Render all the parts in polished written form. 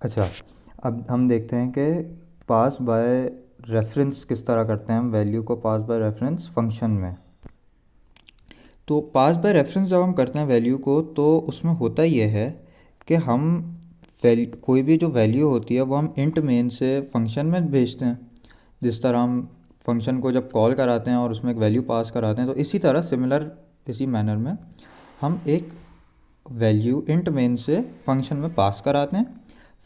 अच्छा, अब हम देखते हैं कि पास बाय रेफरेंस किस तरह करते हैं हम वैल्यू को पास बाय रेफरेंस फंक्शन में। तो पास बाय रेफरेंस जब हम करते हैं वैल्यू को, तो उसमें होता ये है कि हम वैल्यू कोई भी जो वैल्यू होती है वो हम इंट मेन से फंक्शन में भेजते हैं। जिस तरह हम फंक्शन को जब कॉल कराते हैं और उसमें एक वैल्यू पास कराते हैं, तो इसी तरह सिमिलर इसी मैनर में हम एक वैल्यू इंट मेन से फंक्शन में पास कराते हैं।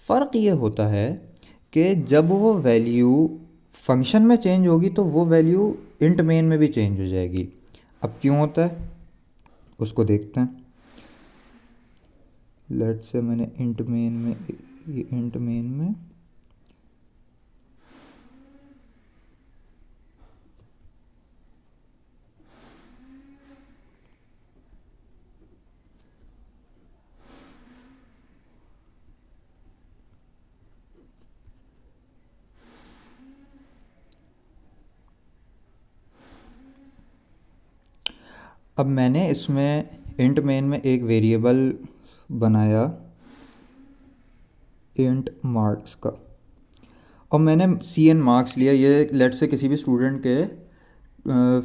फ़र्क ये होता है कि जब वो वैल्यू फंक्शन में चेंज होगी तो वो वैल्यू इंट मेन में भी चेंज हो जाएगी। अब क्यों होता है उसको देखते हैं। लेट से मैंने इंट मेन में, ये इंट मेन में अब मैंने इसमें इंट मेन में एक वेरिएबल बनाया इंट मार्क्स का, और मैंने सी एन मार्क्स लिया। ये लेट से किसी भी स्टूडेंट के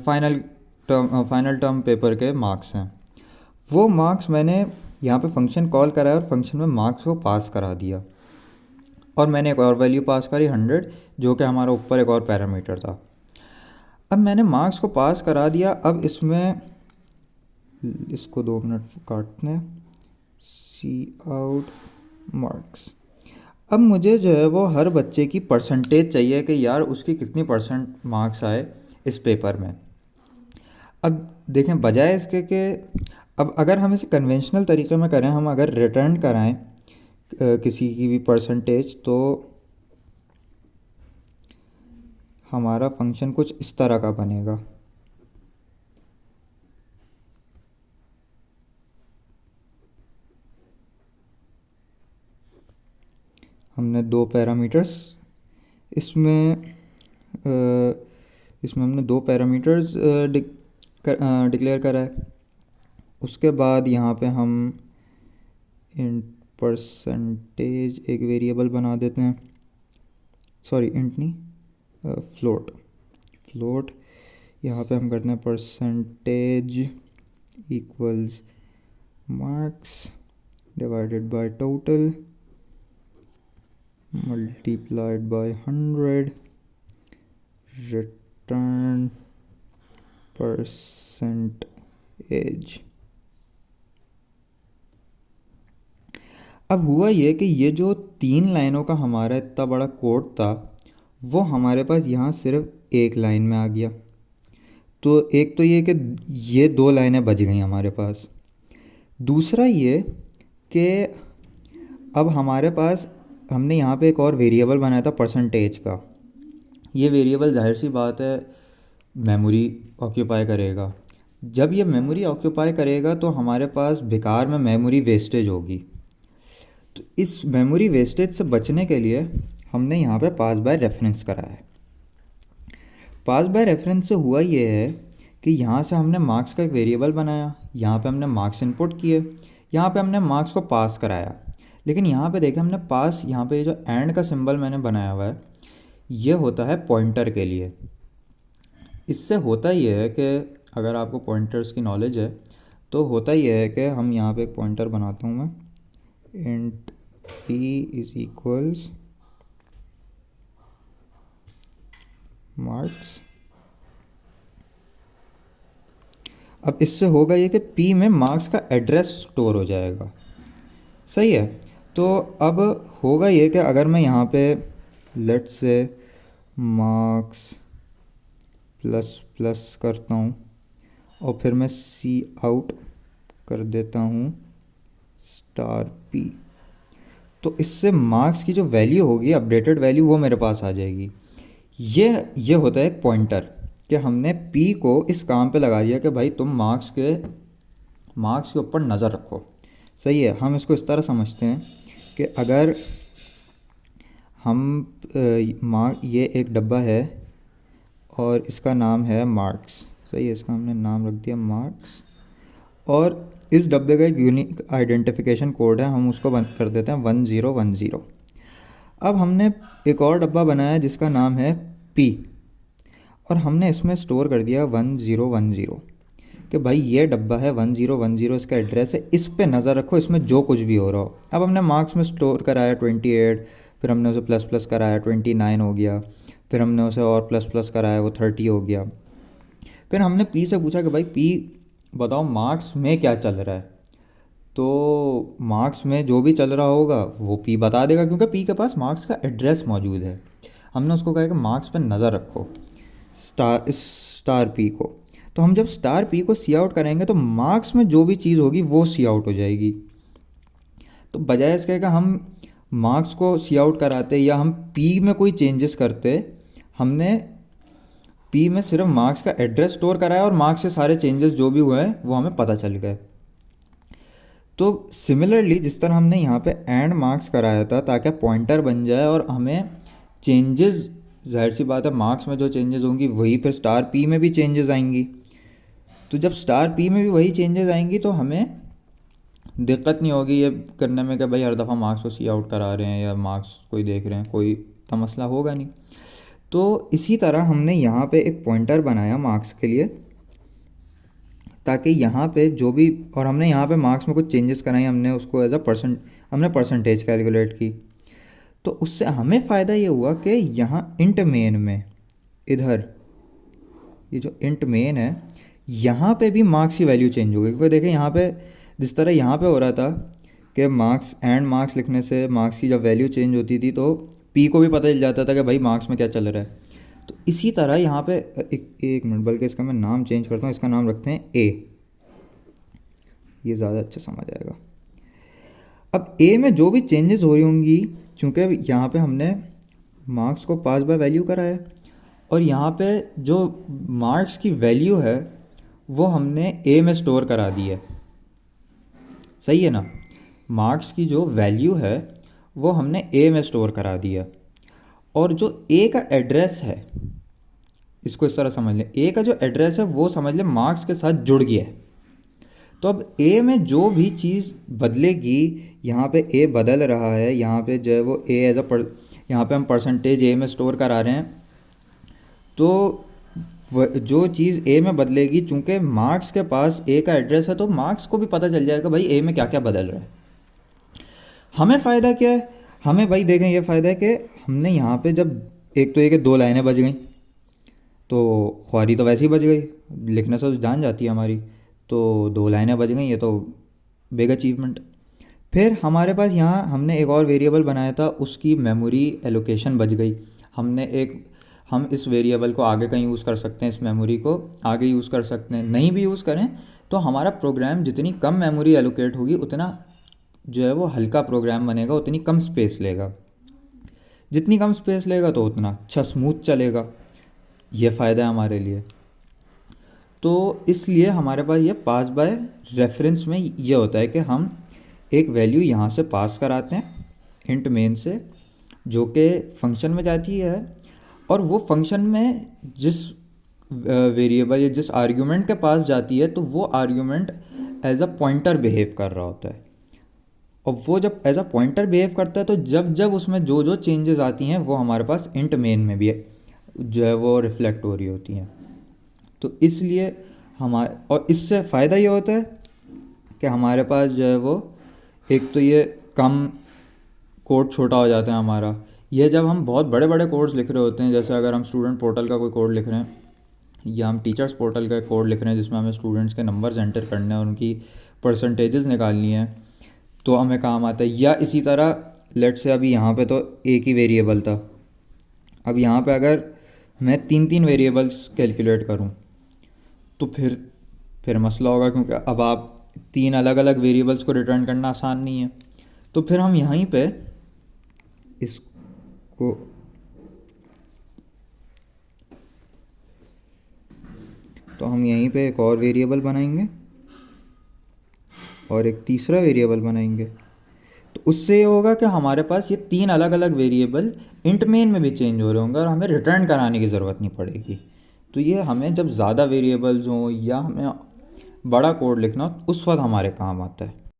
फाइनल टर्म पेपर के मार्क्स हैं। वो मार्क्स मैंने यहाँ पे फंक्शन कॉल कराया और फंक्शन में मार्क्स को पास करा दिया, और मैंने एक और वैल्यू पास करी 100, जो कि हमारा ऊपर एक और पैरामीटर था। अब मैंने मार्क्स को पास करा दिया। अब इसमें इसको 2 मिनट काटने, सी आउट मार्क्स। अब मुझे जो है वो हर बच्चे की परसेंटेज चाहिए कि यार उसकी कितनी परसेंट मार्क्स आए इस पेपर में। अब देखें, बजाय इसके कि अब अगर हम इसे कन्वेंशनल तरीके में करें, हम अगर रिटर्न कराएं किसी की भी परसेंटेज, तो हमारा फंक्शन कुछ इस तरह का बनेगा। हमने 2 पैरामीटर्स इसमें इसमें हमने 2 पैरामीटर्स डिक्लेयर करा है। उसके बाद यहाँ पे हम इंट परसेंटेज एक वेरिएबल बना देते हैं, सॉरी इंट नहीं, फ्लोट। यहाँ पे हम करते हैं percentage equals marks divided by total multiplied by 100 return percentage. अब हुआ ये कि ये जो 3 लाइनों का हमारा इतना बड़ा कोड था, वो हमारे पास यहाँ सिर्फ एक लाइन में आ गया। तो एक तो ये कि ये 2 लाइनें बच गई हमारे पास। दूसरा ये कि अब हमारे पास हमने यहाँ पे एक और वेरिएबल बनाया था परसेंटेज का। ये वेरिएबल जाहिर सी बात है मेमोरी ऑक्यूपाई करेगा। जब ये मेमोरी ऑक्यूपाई करेगा तो हमारे पास बेकार में मेमोरी वेस्टेज होगी। तो इस मेमोरी वेस्टेज से बचने के लिए हमने यहाँ पे पास बाय रेफरेंस करा है। पास बाय रेफरेंस से हुआ ये है कि यहाँ से हमने मार्क्स का एक वेरिएबल बनाया, यहाँ पे हमने मार्क्स इनपुट किए, यहाँ पे हमने मार्क्स को पास कराया। लेकिन यहाँ पे देखें, हमने पास, यहाँ पे जो एंड का सिंबल मैंने बनाया हुआ है, ये होता है पॉइंटर के लिए। इससे होता ये है कि अगर आपको पॉइंटर्स की नॉलेज है तो होता ये है कि हम यहाँ पे एक पॉइंटर बनाता हूँ मैं, int P is equals marks. अब इससे होगा ये कि p में मार्क्स का एड्रेस स्टोर हो जाएगा। सही है। तो अब होगा ये कि अगर मैं यहाँ पे लेट से मार्क्स प्लस प्लस करता हूँ और फिर मैं सी आउट कर देता हूँ स्टार p, तो इससे मार्क्स की जो वैल्यू होगी, अपडेटेड वैल्यू, वो मेरे पास आ जाएगी। ये होता है एक पॉइंटर कि हमने p को इस काम पे लगा दिया कि भाई तुम मार्क्स के ऊपर नज़र रखो। सही है। हम इसको इस तरह समझते हैं कि अगर हम ये एक डब्बा है और इसका नाम है मार्क्स। सही है, इसका हमने नाम रख दिया मार्क्स, और इस डब्बे का एक यूनिक आइडेंटिफिकेशन कोड है, हम उसको बंद कर देते हैं 1010। अब हमने एक और डब्बा बनाया जिसका नाम है P, और हमने इसमें स्टोर कर दिया 1010 कि भाई ये डब्बा है 1010, इसका एड्रेस है, इस पे नज़र रखो, इसमें जो कुछ भी हो रहा हो। अब हमने मार्क्स में स्टोर कराया 28, फिर हमने उसे प्लस प्लस कराया 29 हो गया, फिर हमने उसे और प्लस प्लस कराया वो 30 हो गया। फिर हमने पी से पूछा कि भाई पी बताओ मार्क्स में क्या चल रहा है, तो मार्क्स में जो भी चल रहा होगा वो पी बता देगा, क्योंकि पी के पास मार्क्स का एड्रेस मौजूद है। हमने उसको कहा कि मार्क्स पर नज़र रखो स्टार पी को। तो हम जब स्टार पी को सी आउट करेंगे तो मार्क्स में जो भी चीज़ होगी वो सी आउट हो जाएगी। तो बजाय इसके कि हम मार्क्स को सी आउट कराते या हम पी में कोई चेंजेस करते, हमने पी में सिर्फ मार्क्स का एड्रेस स्टोर कराया और मार्क्स से सारे चेंजेस जो भी हुए हैं वो हमें पता चल गए। तो सिमिलरली जिस तरह हमने यहाँ पे एंड मार्क्स कराया था ताकि पॉइंटर बन जाए और हमें चेंजेस, जाहिर सी बात है मार्क्स में जो चेंजेस होंगी वही फिर स्टार पी में भी चेंजेस आएंगी। तो जब स्टार पी में भी वही चेंजेस आएंगी तो हमें दिक्कत नहीं होगी ये करने में कि भाई हर दफ़ा मार्क्स को सी आउट करा रहे हैं या मार्क्स कोई देख रहे हैं, कोई तो मसला होगा नहीं। तो इसी तरह हमने यहाँ पे एक पॉइंटर बनाया मार्क्स के लिए, ताकि यहाँ पे जो भी, और हमने यहाँ पे मार्क्स में कुछ चेंजेस कराए, हमने उसको एज अ हमने परसेंटेज कैलकुलेट की। तो उससे हमें फ़ायदा ये हुआ कि यहाँ इंट मेन में, इधर ये जो इंट मेन है यहाँ पे भी मार्क्स की वैल्यू चेंज हो गई। क्योंकि देखें यहाँ पे जिस तरह यहाँ पे हो रहा था कि मार्क्स एंड मार्क्स लिखने से मार्क्स की जब वैल्यू चेंज होती थी तो पी को भी पता चल जाता था कि भाई मार्क्स में क्या चल रहा है। तो इसी तरह यहाँ पे एक मिनट, बल्कि इसका मैं नाम चेंज करता हूँ, इसका नाम रखते हैं ए, ये ज़्यादा अच्छा समझ आएगा। अब ए में जो भी चेंजेस हो रही होंगी, चूँकि यहाँ पे हमने मार्क्स को पास बाय वैल्यू कराया और यहाँ पे जो मार्क्स की वैल्यू है वो हमने ए में स्टोर करा दी है, सही है ना। मार्क्स की जो वैल्यू है वो हमने ए में स्टोर करा दिया, और जो ए का एड्रेस है इसको इस तरह समझ लें, ए का जो एड्रेस है वो समझ लें मार्क्स के साथ जुड़ गया है। तो अब ए में जो भी चीज़ बदलेगी, यहाँ पे ए बदल रहा है, यहाँ पे जो है वो ए एज अ यहाँ पे हम परसेंटेज ए में स्टोर करा रहे हैं, तो जो चीज़ ए में बदलेगी, चूँकि मार्क्स के पास ए का एड्रेस है तो मार्क्स को भी पता चल जाएगा भाई ए में क्या क्या बदल रहा है। हमें फ़ायदा क्या है, हमें भाई देखें ये फ़ायदा है कि हमने यहाँ पे जब एक तो ये कि 2 लाइनें बच गई, तो ख्वारी तो वैसे ही बच गई, लिखने से तो जान जाती है हमारी, तो 2 लाइनें बच गई, ये तो बिग अचीवमेंट। फिर हमारे पास यहाँ हमने एक और वेरिएबल बनाया था, उसकी मेमोरी एलोकेशन बच गई। हम इस वेरिएबल को आगे कहीं यूज़ कर सकते हैं, इस मेमोरी को आगे यूज़ कर सकते हैं, नहीं भी यूज़ करें तो हमारा प्रोग्राम जितनी कम मेमोरी एलोकेट होगी उतना जो है वो हल्का प्रोग्राम बनेगा, उतनी कम स्पेस लेगा, जितनी कम स्पेस लेगा तो उतना अच्छा स्मूथ चलेगा। ये फ़ायदा है हमारे लिए। तो इसलिए हमारे पास ये पास बाय रेफरेंस में ये होता है कि हम एक वैल्यू यहाँ से पास कराते हैं इंट मेन से, जो कि फंक्शन में जाती है, और वो फंक्शन में जिस वेरिएबल या जिस आर्ग्यूमेंट के पास जाती है तो वो argument as a pointer behave कर रहा होता है। और वो जब एज अ पॉइंटर बिहेव करता है तो जब जब उसमें जो जो चेंजेस आती हैं वो हमारे पास इंट मेन में भी जो है वो रिफ्लेक्ट हो रही होती हैं। तो इसलिए हमारे, और इससे फ़ायदा ये होता है कि हमारे पास जो है वो एक तो ये कम कोड छोटा हो जाता है हमारा। ये जब हम बहुत बड़े बड़े कोड्स लिख रहे होते हैं, जैसे अगर हम स्टूडेंट पोर्टल का कोई कोड लिख रहे हैं या हम टीचर्स पोर्टल का कोड लिख रहे हैं जिसमें हमें स्टूडेंट्स के नंबर्स एंटर करने हैं और उनकी परसेंटेजेस निकालनी है, तो हमें काम आता है। या इसी तरह लेट से अभी यहाँ पे तो एक ही वेरिएबल था, अब यहाँ पे अगर मैं 3 वेरिएबल्स कैलकुलेट करूँ तो फिर मसला होगा, क्योंकि अब आप 3 अलग अलग वेरिएबल्स को रिटर्न करना आसान नहीं है। तो फिर हम यहीं पे इसको एक और वेरिएबल बनाएंगे और एक तीसरा वेरिएबल बनाएंगे। तो उससे ये होगा कि हमारे पास ये 3 अलग अलग वेरिएबल इंट मेन में भी चेंज हो रहे होंगे और हमें रिटर्न कराने की ज़रूरत नहीं पड़ेगी। तो ये हमें जब ज़्यादा वेरिएबल्स हों या हमें बड़ा कोड लिखना हो उस वक्त हमारे काम आता है।